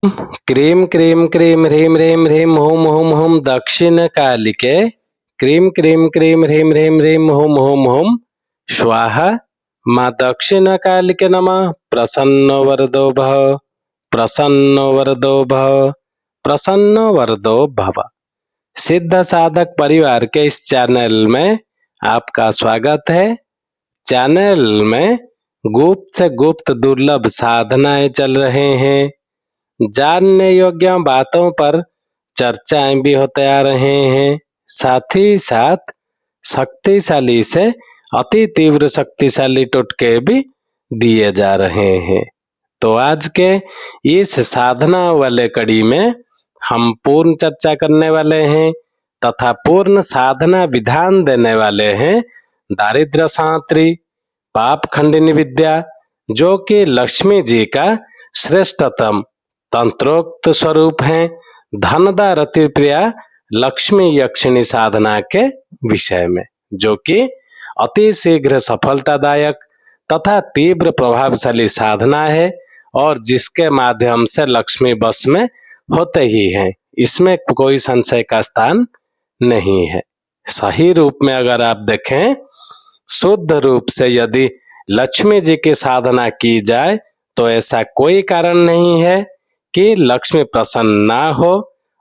क्रीं क्रीं क्रीं ह्रीं ह्रीं ह्रीं हुं हुं हुं दक्षिणकालिके क्रीं क्रीं क्रीं ह्रीं ह्रीं ह्रीं हुं हुं हुं स्वाहा। माँ दक्षिणकालिके नमः। प्रसन्नो वरदो भव, प्रसन्नो वरदो भव, प्रसन्नो वरदो भव। सिद्ध साधक परिवार के इस चैनल में आपका स्वागत है। चैनल में गुप्त से गुप्त दुर्लभ साधनाएं चल रहे हैं। जानने योग्य बातों पर चर्चाएं भी होते आ रहे हैं। साथ ही साथ शक्तिशाली से अति तीव्र शक्तिशाली टोटके भी दिए जा रहे हैं। तो आज के इस साधना वाले कड़ी में हम पूर्ण चर्चा करने वाले हैं तथा पूर्ण साधना विधान देने वाले हैं दारिद्र्य शांति पाप खंडिनी विद्या, जो कि लक्ष्मी जी का श्रेष्ठतम तंत्रोक्त स्वरूप है। धनदा रति प्रिया लक्ष्मी यक्षिणी साधना के विषय में, जो कि अति शीघ्र सफलतादायक तथा तीव्र प्रभावशाली साधना है और जिसके माध्यम से लक्ष्मी बस में होते ही हैं। इसमें कोई संशय का स्थान नहीं है। सही रूप में अगर आप देखें, शुद्ध रूप से यदि लक्ष्मी जी की साधना की जाए तो ऐसा कोई कारण नहीं है कि लक्ष्मी प्रसन्न ना हो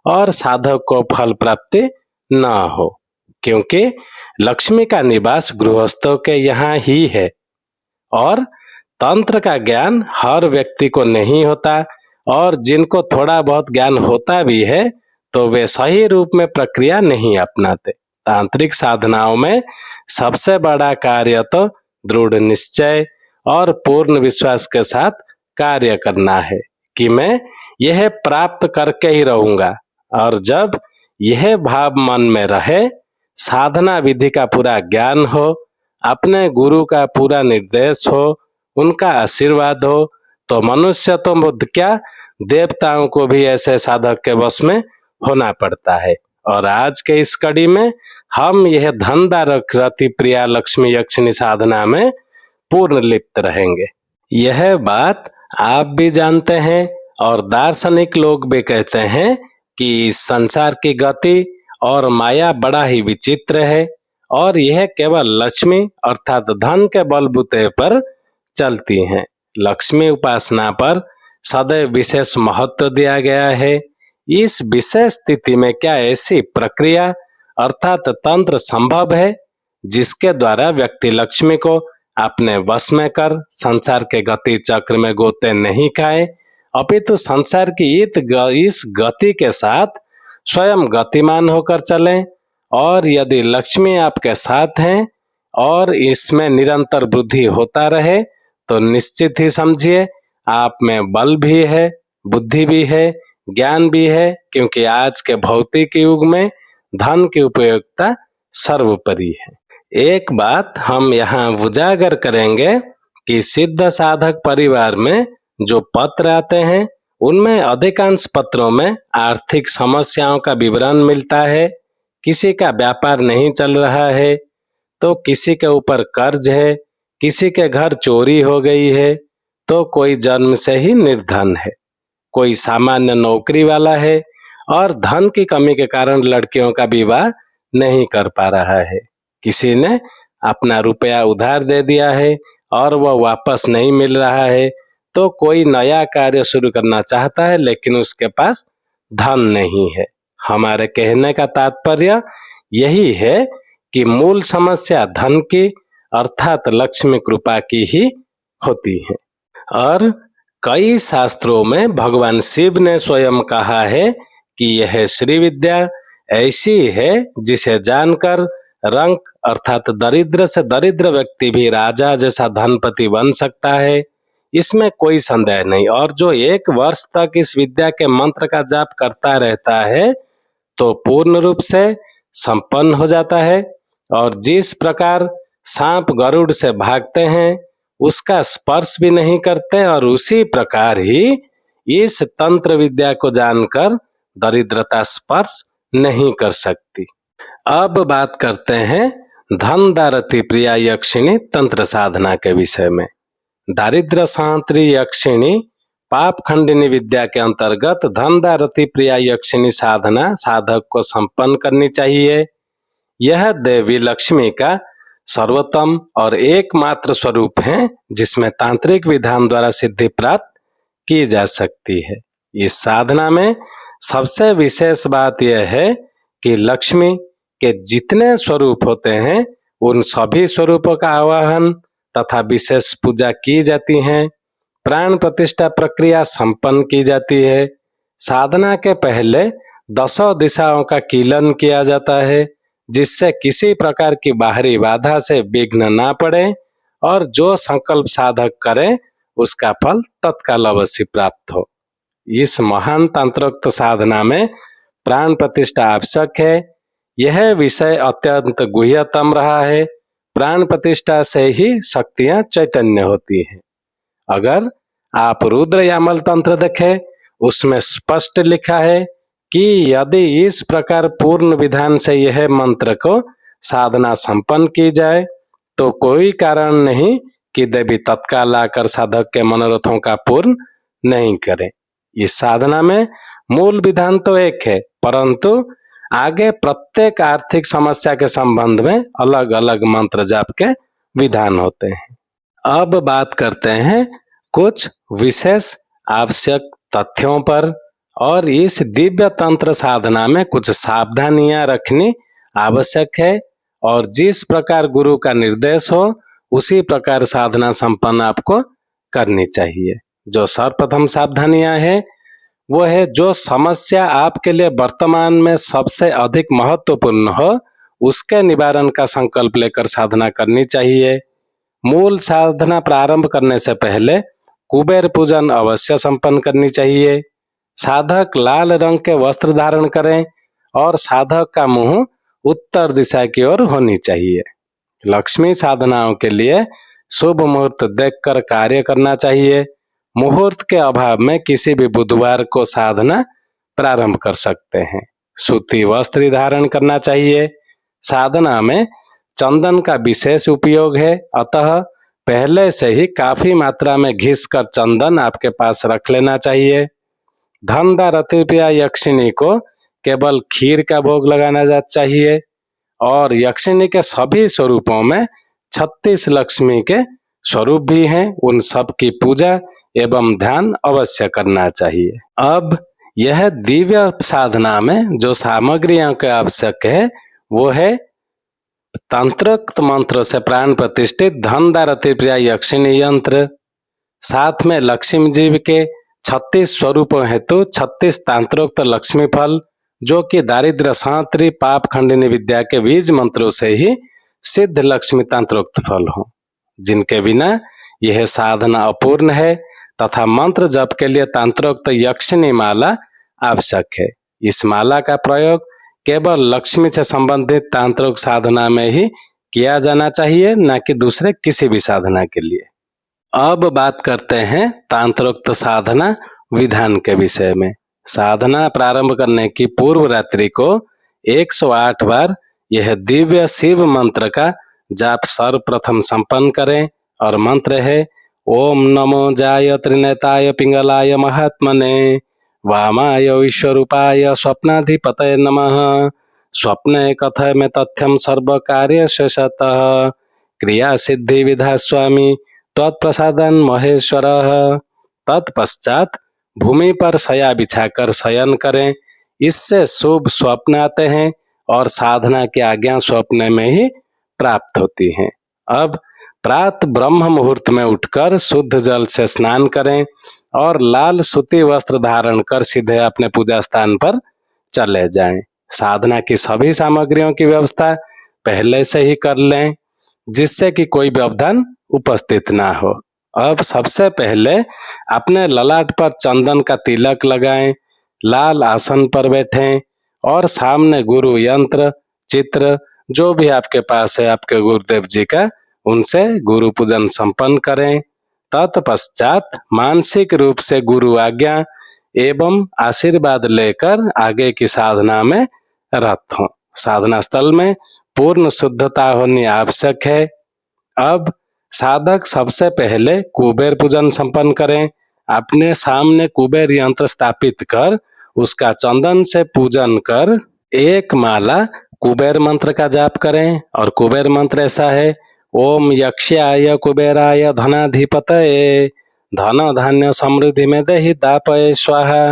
और साधक को फल प्राप्ति ना हो, क्योंकि लक्ष्मी का निवास गृहस्थों के यहाँ ही है और तंत्र का ज्ञान हर व्यक्ति को नहीं होता और जिनको थोड़ा बहुत ज्ञान होता भी है तो वे सही रूप में प्रक्रिया नहीं अपनाते। तांत्रिक साधनाओं में सबसे बड़ा कार्य तो दृढ़ निश्चय और पूर्ण विश्वास के साथ कार्य करना है कि मैं यह प्राप्त करके ही रहूंगा। और जब यह भाव मन में रहे, साधना विधि का पूरा ज्ञान हो, अपने गुरु का पूरा निर्देश हो, उनका आशीर्वाद हो, तो मनुष्य तो बुद्ध क्या देवताओं को भी ऐसे साधक के वश में होना पड़ता है। और आज के इस कड़ी में हम यह धनदारक रति प्रिया लक्ष्मी यक्षिणी साधना में पूर्ण लिप्त रहेंगे। यह बात आप भी जानते हैं और दार्शनिक लोग भी कहते हैं कि इस संसार की गति और माया बड़ा ही विचित्र है और यह केवल लक्ष्मी अर्थात धन के बलबूते पर चलती हैं। लक्ष्मी उपासना पर सदैव विशेष महत्व दिया गया है। इस विशेष स्थिति में क्या ऐसी प्रक्रिया अर्थात तंत्र संभव है जिसके द्वारा व्यक्ति लक्ष्मी को अपने वश में कर संसार के गति चक्र में गोते नहीं खाए, अपितु संसार की इस गति के साथ स्वयं गतिमान होकर चलें। और यदि लक्ष्मी आपके साथ हैं और इसमें निरंतर वृद्धि होता रहे तो निश्चित ही समझिए आप में बल भी है, बुद्धि भी है, ज्ञान भी है, क्योंकि आज के भौतिक युग में धन की उपयोगिता सर्वोपरि है। एक बात हम यहाँ उजागर करेंगे कि सिद्ध साधक परिवार में जो पत्र आते हैं उनमें अधिकांश पत्रों में आर्थिक समस्याओं का विवरण मिलता है। किसी का व्यापार नहीं चल रहा है तो किसी के ऊपर कर्ज है, किसी के घर चोरी हो गई है, तो कोई जन्म से ही निर्धन है, कोई सामान्य नौकरी वाला है और धन की कमी के कारण लड़कियों का विवाह नहीं कर पा रहा है, किसी ने अपना रुपया उधार दे दिया है और वह वापस नहीं मिल रहा है, तो कोई नया कार्य शुरू करना चाहता है लेकिन उसके पास धन नहीं है। हमारे कहने का तात्पर्य यही है कि मूल समस्या धन की अर्थात लक्ष्मी कृपा की ही होती है। और कई शास्त्रों में भगवान शिव ने स्वयं कहा है कि यह श्री विद्या ऐसी है जिसे जानकर रंक अर्थात दरिद्र से दरिद्र व्यक्ति भी राजा जैसा धनपति बन सकता है, इसमें कोई संदेह नहीं। और जो 1 वर्ष तक इस विद्या के मंत्र का जाप करता रहता है तो पूर्ण रूप से संपन्न हो जाता है। और जिस प्रकार सांप गरुड़ से भागते हैं उसका स्पर्श भी नहीं करते, और उसी प्रकार ही इस तंत्र विद्या को जानकर दरिद्रता स्पर्श नहीं कर सकती। अब बात करते हैं धनदारति प्रिया यक्षिणी तंत्र साधना के विषय में। दारिद्र शांति यक्षिणी पाप खंडिनी विद्या के अंतर्गत धनदा रति प्रिया यक्षिणी साधना साधक को संपन्न करनी चाहिए। यह देवी लक्ष्मी का सर्वोत्तम और एकमात्र स्वरूप है जिसमें तांत्रिक विधान द्वारा सिद्धि प्राप्त की जा सकती है। इस साधना में सबसे विशेष बात यह है कि लक्ष्मी के जितने स्वरूप होते हैं उन सभी स्वरूपों का आवाहन तथा विशेष पूजा की जाती है। प्राण प्रतिष्ठा प्रक्रिया संपन्न की जाती है। साधना के पहले 10 दिशाओं का कीलन किया जाता है जिससे किसी प्रकार की बाहरी बाधा से विघ्न ना पड़े और जो संकल्प साधक करे उसका फल तत्काल अवश्य प्राप्त हो। इस महान तंत्रोक्त साधना में प्राण प्रतिष्ठा आवश्यक है। यह विषय अत्यंत गुह्यतम रहा है। प्राण प्रतिष्ठा से ही शक्तियां चैतन्य होती हैं। अगर आप रुद्र यामल तंत्र देखें उसमें स्पष्ट लिखा है कि यदि इस प्रकार पूर्ण विधान से यह मंत्र को साधना संपन्न की जाए तो कोई कारण नहीं कि देवी तत्काल आकर साधक के मनोरथों का पूर्ण नहीं करे। इस साधना में मूल विधान तो एक है परंतु आगे प्रत्येक आर्थिक समस्या के संबंध में अलग अलग मंत्र जाप के विधान होते हैं। अब बात करते हैं कुछ विशेष आवश्यक तथ्यों पर और इस दिव्य तंत्र साधना में कुछ सावधानियां रखनी आवश्यक है और जिस प्रकार गुरु का निर्देश हो उसी प्रकार साधना संपन्न आपको करनी चाहिए। जो सर्वप्रथम सावधानियां हैं वो है जो समस्या आपके लिए वर्तमान में सबसे अधिक महत्वपूर्ण हो उसके निवारण का संकल्प लेकर साधना करनी चाहिए। मूल साधना प्रारंभ करने से पहले कुबेर पूजन अवश्य संपन्न करनी चाहिए। साधक लाल रंग के वस्त्र धारण करें और साधक का मुंह उत्तर दिशा की ओर होनी चाहिए। लक्ष्मी साधनाओं के लिए शुभ मुहूर्त देखकर कार्य करना चाहिए। मुहूर्त के अभाव में किसी भी बुधवार को साधना प्रारंभ कर सकते हैं। सूती वस्त्र धारण करना चाहिए। साधना में चंदन का विशेष उपयोग है अतः पहले से ही काफी मात्रा में घिस कर चंदन आपके पास रख लेना चाहिए। धनदा रति प्रिया यक्षिणी को केवल खीर का भोग लगाना चाहिए और यक्षिणी के सभी स्वरूपों में 36 लक्ष्मी के स्वरूप भी हैं उन सब की पूजा एवं ध्यान अवश्य करना चाहिए। अब यह दिव्य साधना में जो सामग्रियों के आवश्यक है वो है तंत्रोक्त मंत्र से प्राण प्रतिष्ठित धनदा रति प्रिया यक्षिणी यंत्र, साथ में लक्ष्मी जी के 36 स्वरूपों हेतु 36 तंत्रोक्त लक्ष्मी फल जो कि दारिद्र्य शांति पाप खंडिनी विद्या के बीज मंत्रों से ही सिद्ध लक्ष्मी तंत्रोक्त फल हो जिनके बिना यह साधना अपूर्ण है तथा मंत्र जप के लिए तंत्रोक्त यक्षिणी माला आवश्यक है। इस माला का प्रयोग केवल लक्ष्मी से संबंधित तांत्रिक साधना में ही किया जाना चाहिए न कि दूसरे किसी भी साधना के लिए। अब बात करते हैं तांत्रोक्त साधना विधान के विषय में। साधना प्रारंभ करने की पूर्व रात्रि को 108 बार यह दिव्य शिव मंत्र का जाप सर्वप्रथम संपन्न करें और मंत्र है ओम नमो जाय त्रिनेताय पिंगलाय महात्मने वामाय विश्वरूपाय स्वप्नाधिपतये नमः स्वप्ने कथय में तथ्यम सर्व कार्य शतः क्रिया सिद्धि विधा स्वामी तत्प्रसादन महेश्वर। तत्पश्चात भूमि पर शया बिछाकर शयन करें। इससे शुभ स्वप्न आते हैं और साधना की आज्ञा स्वप्न में ही प्राप्त होती है। अब प्रात ब्रह्म मुहूर्त में उठकर शुद्ध जल से स्नान करें और लाल सूती वस्त्र धारण कर सीधे अपने पूजा स्थान पर चले जाएं। साधना की सभी सामग्रियों की व्यवस्था पहले से ही कर लें जिससे कि कोई व्यवधान उपस्थित ना हो। अब सबसे पहले अपने ललाट पर चंदन का तिलक लगाएं, लाल आसन पर बैठें और सामने गुरु यंत्र चित्र जो भी आपके पास है आपके गुरुदेव जी का उनसे गुरु पूजन संपन्न करें। तत्पश्चात मानसिक रूप से गुरु आज्ञा एवं आशीर्वाद लेकर आगे की साधना में रत हों। साधना स्थल में पूर्ण शुद्धता होनी आवश्यक है। अब साधक सबसे पहले कुबेर पूजन संपन्न करें। अपने सामने कुबेर यंत्र स्थापित कर उसका चंदन से पूजन कर एक माला कुबेर मंत्र का जाप करें। और कुबेर मंत्र ऐसा है, ओम यक्षाय कुबेराय धनाधिपतये धन धान्य समृद्धि में देहि दापय स्वाहा।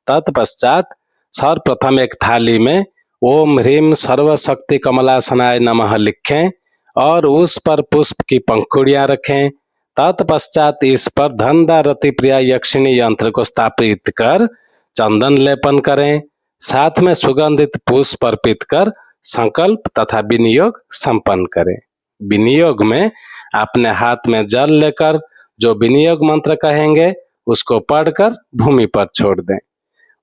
तत्पश्चात सर्वप्रथम एक थाली में ओम ह्रीम सर्वशक्ति कमलासनाय नमः लिखें और उस पर पुष्प की पंखुड़ियां रखें। तत्पश्चात इस पर धनदा रति प्रिया यक्षिणी यंत्र को स्थापित कर चंदन लेपन करें। साथ में सुगंधित पुष्प अर्पित कर संकल्प तथा विनियोग संपन्न करें। विनियोग में अपने हाथ में जल लेकर जो विनियोग मंत्र कहेंगे उसको पढ़कर भूमि पर छोड़ दें।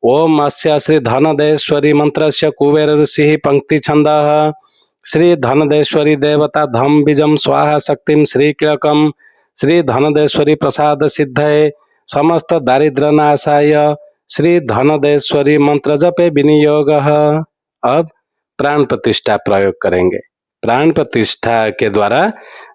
ओम अस्य श्री धनदेश्वरी मंत्रस्य कुबेर ऋषि पंक्ति छंदः श्री धनदेश्वरी देवता धम बीजम स्वाहा शक्तिम श्री किलकम श्री धनदेश्वरी प्रसाद सिद्धये समस्त दारिद्र्य नाशाय श्री धनदेश्वरी मंत्र जपे विनियोग। अब प्राण प्रतिष्ठा प्रयोग करेंगे। प्राण प्रतिष्ठा के द्वारा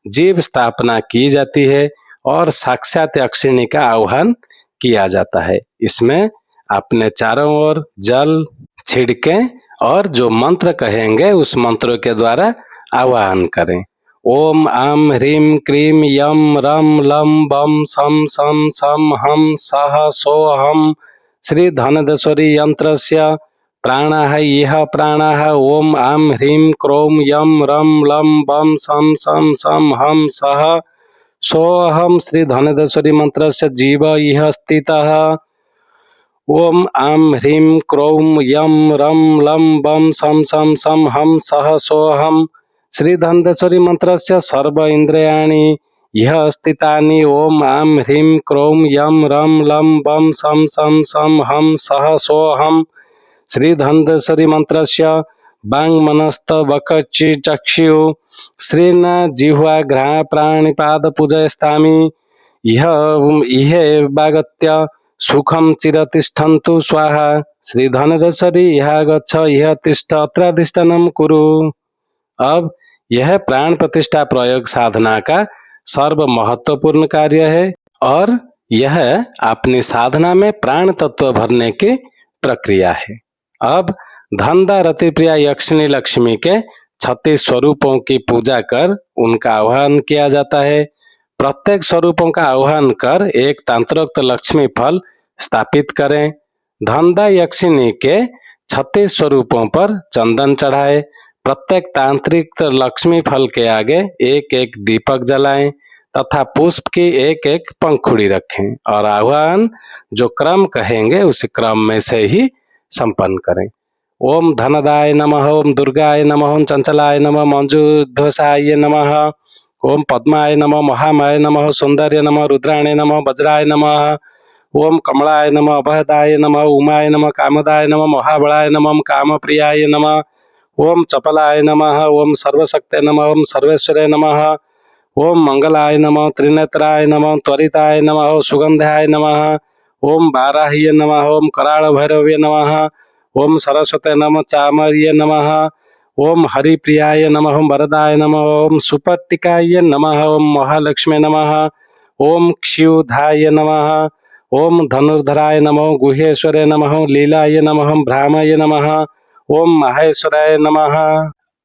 जीव स्थापना की जाती है और साक्षात यक्षिणी का आह्वान किया जाता है। इसमें अपने चारों ओर जल छिड़कें और जो मंत्र कहेंगे उस मंत्रों के द्वारा आह्वान करें। ओम आम ह्रीम क्रीम यम रम लम बम सम सम सम हम सह सोहम श्री धनदेश्वरी यंत्रस्य प्राणाः इह प्राणाः ओम आम ह्रीम क्रोम यम रम लम बम सम सम सम हम सह सोहम श्री धनदेश्वरी मंत्रस्य जीव इह स्थितः ओम आम ह्रीम क्रोम यम रम लम बम सम सम सम हम सह सोहम श्री धनदेश्वरी मंत्रस्य सर्व इंद्रियाणि यह स्थितानि ओम आम ह्रीम क्रोम यम रम लम बम सम सम सम हम सह सोहम श्री धनदेश्वरी मंत्रस्य बांग मनस्त वकचि चक्षु श्रीन जिह्वा घ्रा प्राणिपाद पूजयस्तामि इह बागत्य सुखम चिरतिष्ठन्तु स्वाहा श्री धनदेश्वरी यह गच्छ यह तिष्ठ अत्राधिष्ठानम कुरु। अब यह प्राण प्रतिष्ठा प्रयोग साधना का सर्व महत्वपूर्ण कार्य है और यह अपनी साधना में प्राण तत्व भरने की प्रक्रिया है। अब धनदा रति प्रिया यक्षिणी लक्ष्मी के 36 स्वरूपों की पूजा कर उनका आह्वान किया जाता है। प्रत्येक स्वरूपों का आह्वान कर एक तंत्रोक्त लक्ष्मी फल स्थापित करें। धनदा यक्षिणी के 36 स्वरूपों पर चंदन चढ़ाए। प्रत्येक तांत्रिक लक्ष्मी फल के आगे एक एक दीपक जलाएं तथा पुष्प की एक एक पंखुड़ी रखें और आह्वान जो क्रम कहेंगे उस क्रम में से ही संपन्न करें। ओम धनदाय नमः ओम दुर्गाय नमः ओम चंचलाय नमः मंजूध्वसाय नमः ओम पद्माय नमः महामाय नमः सुंदर्य नमः रुद्राणे नमः वज्राय नमः ओम कमलाय नमः अभयदाय नमः उमाय नमः कामदाय नमः महाबलाय नमः कामप्रियाय नमः ओम चपलाय नमः ओम सर्वशक्ते नमः ओम सर्वेश्वराय नमः ओम मंगलाय नमः त्रिनेत्राय नमः त्वरिताय नमः सुगंधाय नमः ओम बाराह्य नमः ओम कराल भैरव्य नमः ओम सरस्वते नमः चामर्य नमः ओम हरिप्रियाय नमः ओम वरदाय नमः ओम सुपट्टिकाय नमः ओम महालक्ष्मी नमः ओम क्षुधाय नमः ओम धनुर्धराय नमः गुहेश्वराय नमः लीलाय नमः भ्रामाय नमः ओम माहेश्वराय नमः।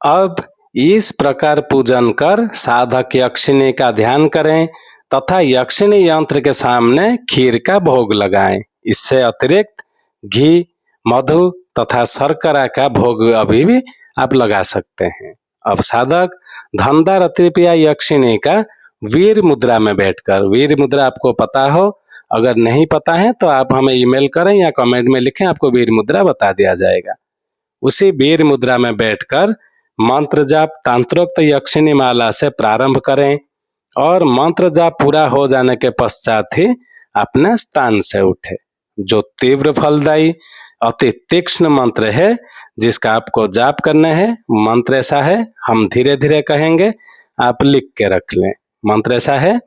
अब इस प्रकार पूजन कर साधक यक्षिणी का ध्यान करें तथा यक्षिणी यंत्र के सामने खीर का भोग लगाएं। इससे अतिरिक्त घी मधु तथा शर्करा का भोग अभी भी आप लगा सकते हैं। अब साधक धनदा रति प्रिया यक्षिणी का वीर मुद्रा में बैठकर, वीर मुद्रा आपको पता हो, अगर नहीं पता है तो आप हमें ईमेल करें या कमेंट में लिखें, आपको वीर मुद्रा बता दिया जाएगा। उसी वीर मुद्रा में बैठकर मंत्र जाप तंत्रोक्त यक्षिणी माला से प्रारंभ करें और मंत्र जाप पूरा हो जाने के पश्चात ही अपने स्थान से उठे। जो तीव्र फलदायी अति तीक्ष्ण मंत्र है जिसका आपको जाप करना है। मंत्र ऐसा है, हम धीरे धीरे कहेंगे, आप लिख के रख लें। मंत्र ऐसा है,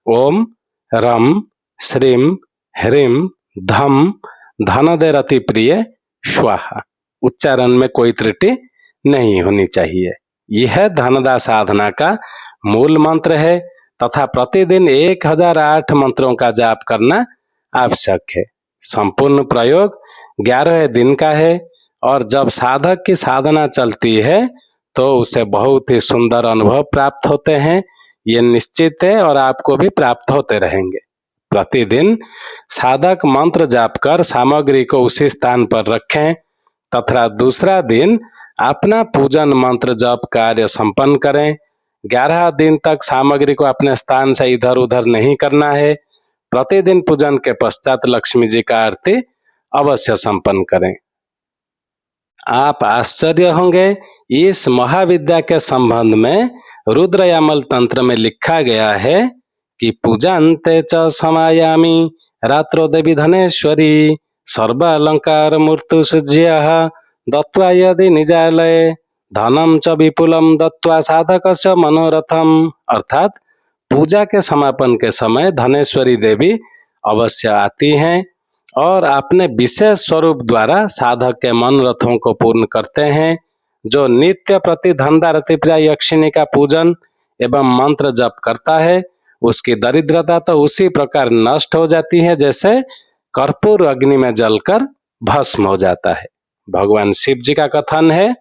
ओम रम श्रीम ह्रीम धम धनदे रति प्रिय स्वाहा। उच्चारण में कोई त्रुटि नहीं होनी चाहिए। यह धनदा साधना का मूल मंत्र है तथा प्रतिदिन 1008 मंत्रों का जाप करना आवश्यक है। संपूर्ण प्रयोग 11 दिन का है और जब साधक की साधना चलती है तो उसे बहुत ही सुंदर अनुभव प्राप्त होते हैं, ये निश्चित है और आपको भी प्राप्त होते रहेंगे। प्रतिदिन साधक मंत्र जाप कर सामग्री को उसी स्थान पर रखें तथा दूसरा दिन अपना पूजन मंत्र जप कार्य संपन्न करें। 11 दिन तक सामग्री को अपने स्थान से इधर उधर नहीं करना है। प्रतिदिन पूजन के पश्चात लक्ष्मी जी का आरती अवश्य संपन्न करें। आप आश्चर्य होंगे, इस महाविद्या के संबंध में रुद्रयामल तंत्र में लिखा गया है कि पूजान्ते च समायामि रात्रो देवी धनेश्वरी सर्व अलंकार मूर्ति सुज्यः दत्त्वा यदि निजालये धनम च विपुलम दत्त्वा साधकस्य मनोरथम। अर्थात पूजा के समापन के समय धनेश्वरी देवी अवश्य आती हैं और अपने विशेष स्वरूप द्वारा साधक के मनोरथों को पूर्ण करते हैं। जो नित्य प्रति धनदा रतिप्रिया यक्षिणी का पूजन एवं मंत्र जप करता है उसकी दरिद्रता तो उसी प्रकार नष्ट हो जाती है जैसे कर्पूर अग्नि में जलकर भस्म हो जाता है। भगवान शिव जी का कथन है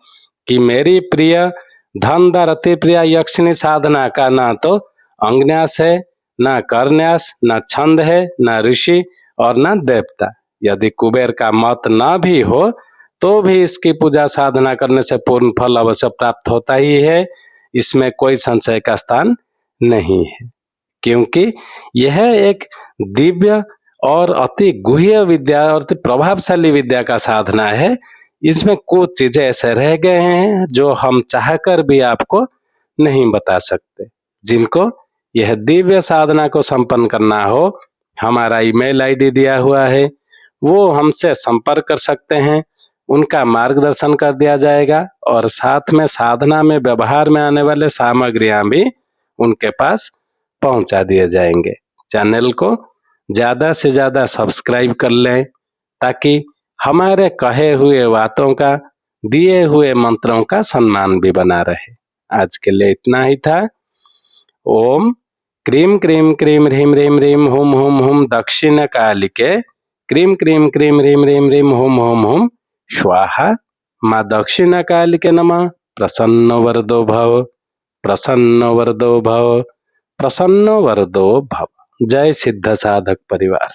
कि मेरी प्रिय धनदा रतिप्रिया यक्षिणी साधना का ना तो अंगन्यास है, ना करन्यास, ना छंद है, ना ऋषि और ना देवता। यदि कुबेर का मत ना भी हो तो भी इसकी पूजा साधना करने से पूर्ण फल अवश्य प्राप्त होता ही है, इसमें कोई संशय का स्थान नहीं है। क्योंकि यह एक दिव्य और अति गुह्य विद्या और अति प्रभावशाली विद्या का साधना है। इसमें कुछ चीजें ऐसे रह गए हैं जो हम चाहकर भी आपको नहीं बता सकते। जिनको यह दिव्य साधना को संपन्न करना हो, हमारा ईमेल आईडी दिया हुआ है, वो हमसे संपर्क कर सकते हैं, उनका मार्गदर्शन कर दिया जाएगा और साथ में साधना में व्यवहार में आने वाले सामग्रियां भी उनके पास पहुंचा दिए जाएंगे। चैनल को ज्यादा से ज्यादा सब्सक्राइब कर लें ताकि हमारे कहे हुए बातों का, दिए हुए मंत्रों का सम्मान भी बना रहे। आज के लिए इतना ही था। ओम क्रीम क्रीम क्रीम ह्रीम ह्रीम ह्रीम हुम हुम हुम दक्षिण कालिके क्रीम क्रीम क्रीम ह्रीम ह्रीम ह्रीम हुम हुम हुम स्वाहा। माँ दक्षिण कालिके नमः। प्रसन्न वरदो भव, प्रसन्न वरदो भव, प्रसन्न वरदो भव। जय सिद्ध साधक परिवार।